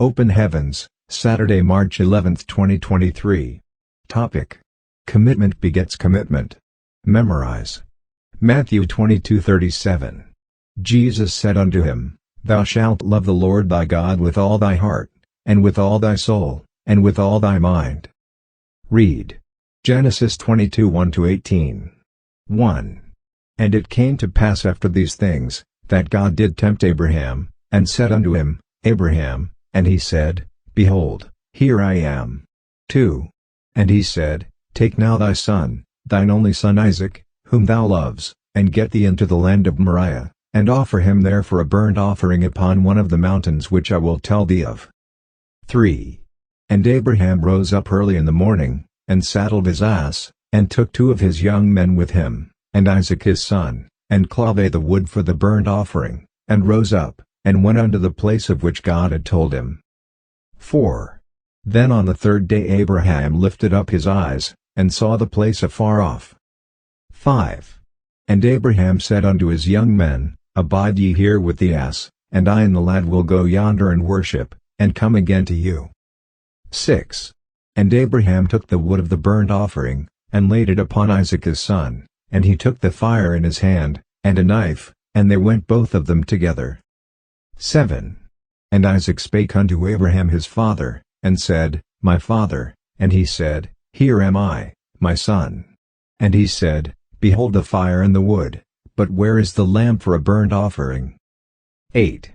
Open Heavens, Saturday, March 11, 2023. Topic: Commitment begets commitment. Memorize. Matthew 22:37. Jesus said unto him, Thou shalt love the Lord thy God with all thy heart, and with all thy soul, and with all thy mind. Read. Genesis 22:1-18. 1. And it came to pass after these things, that God did tempt Abraham, and said unto him, Abraham, and he said, Behold, here I am. 2. And he said, Take now thy son, thine only son Isaac, whom thou loves, and get thee into the land of Moriah, and offer him there for a burnt offering upon one of the mountains which I will tell thee of. 3. And Abraham rose up early in the morning, and saddled his ass, and took 2 of his young men with him, and Isaac his son, and clave the wood for the burnt offering, and rose up, and went unto the place of which God had told him. 4. Then on the 3rd day Abraham lifted up his eyes, and saw the place afar off. 5. And Abraham said unto his young men, Abide ye here with the ass, and I and the lad will go yonder and worship, and come again to you. 6. And Abraham took the wood of the burnt offering, and laid it upon Isaac his son, and he took the fire in his hand, and a knife, and they went both of them together. 7. And Isaac spake unto Abraham his father, and said, My father, and he said, Here am I, my son. And he said, Behold the fire and the wood, but where is the lamb for a burnt offering? 8.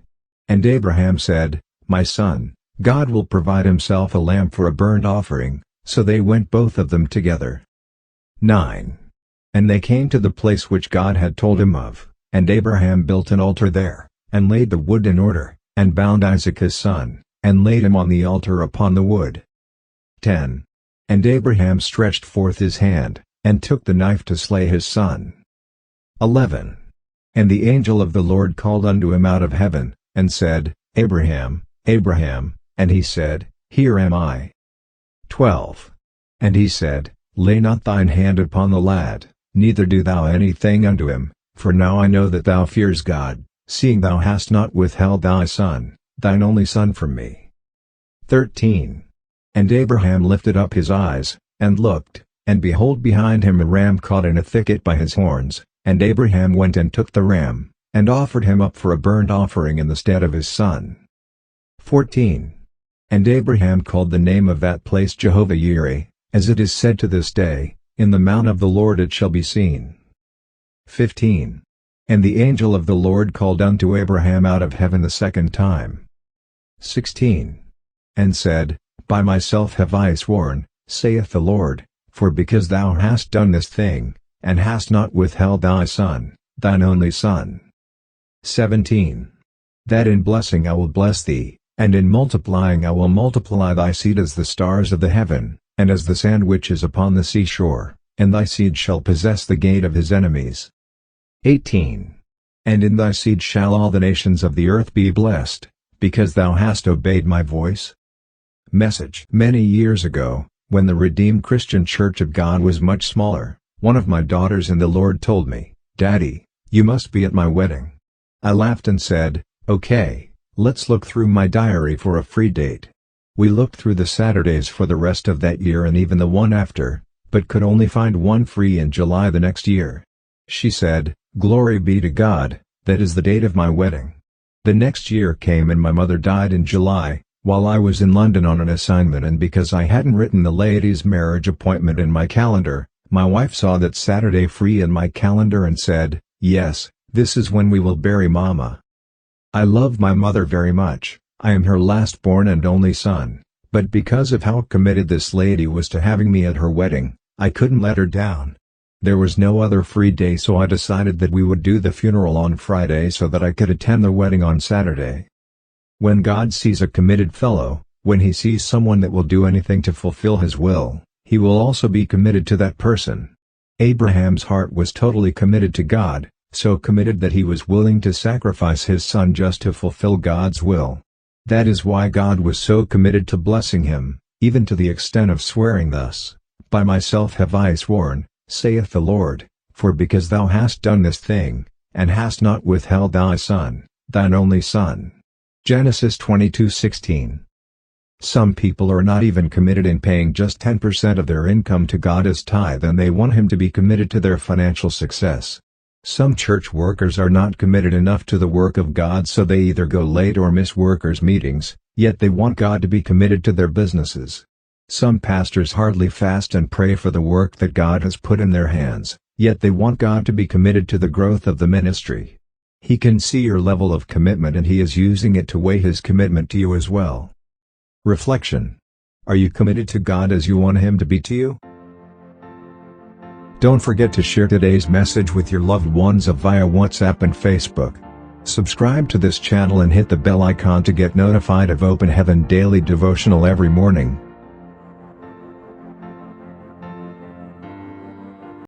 And Abraham said, My son, God will provide himself a lamb for a burnt offering, so they went both of them together. 9. And they came to the place which God had told him of, and Abraham built an altar there, and laid the wood in order, and bound Isaac his son, and laid him on the altar upon the wood. 10. And Abraham stretched forth his hand, and took the knife to slay his son. 11. And the angel of the Lord called unto him out of heaven, and said, Abraham, Abraham, and he said, Here am I. 12. And he said, Lay not thine hand upon the lad, neither do thou anything unto him, for now I know that thou fears God, seeing thou hast not withheld thy son, thine only son from me. 13. And Abraham lifted up his eyes, and looked, and behold behind him a ram caught in a thicket by his horns, and Abraham went and took the ram, and offered him up for a burnt offering in the stead of his son. 14. And Abraham called the name of that place Jehovah-Yireh, as it is said to this day, In the mount of the Lord it shall be seen. 15. And the angel of the Lord called unto Abraham out of heaven the 2nd time. 16. And said, By myself have I sworn, saith the Lord, for because thou hast done this thing, and hast not withheld thy son, thine only son. 17. That in blessing I will bless thee, and in multiplying I will multiply thy seed as the stars of the heaven, and as the sand which is upon the seashore, and thy seed shall possess the gate of his enemies. 18. And in thy seed shall all the nations of the earth be blessed, because thou hast obeyed my voice. Message. Many years ago, when the Redeemed Christian Church of God was much smaller, one of my daughters in the Lord told me, Daddy, you must be at my wedding. I laughed and said, Okay, let's look through my diary for a free date. We looked through the Saturdays for the rest of that year and even the one after, but could only find one free in July the next year. She said, Glory be to God, that is the date of my wedding. The next year came and my mother died in July, while I was in London on an assignment, and because I hadn't written the lady's marriage appointment in my calendar, my wife saw that Saturday free in my calendar and said, Yes, this is when we will bury Mama. I love my mother very much, I am her last born and only son, but because of how committed this lady was to having me at her wedding, I couldn't let her down. There was no other free day, so I decided that we would do the funeral on Friday so that I could attend the wedding on Saturday. When God sees a committed fellow, when he sees someone that will do anything to fulfill his will, he will also be committed to that person. Abraham's heart was totally committed to God, so committed that he was willing to sacrifice his son just to fulfill God's will. That is why God was so committed to blessing him, even to the extent of swearing thus, By myself have I sworn, saith the Lord, for because thou hast done this thing, and hast not withheld thy son, thine only son. Genesis 22:16. Some people are not even committed in paying just 10% of their income to God as tithe, and they want Him to be committed to their financial success. Some church workers are not committed enough to the work of God, so they either go late or miss workers' meetings, yet they want God to be committed to their businesses. Some pastors hardly fast and pray for the work that God has put in their hands, yet they want God to be committed to the growth of the ministry. He can see your level of commitment, and He is using it to weigh His commitment to you as well. Reflection: are you committed to God as you want Him to be to you? Don't forget to share today's message with your loved ones via WhatsApp and Facebook. Subscribe to this channel and hit the bell icon to get notified of Open Heaven Daily Devotional every morning.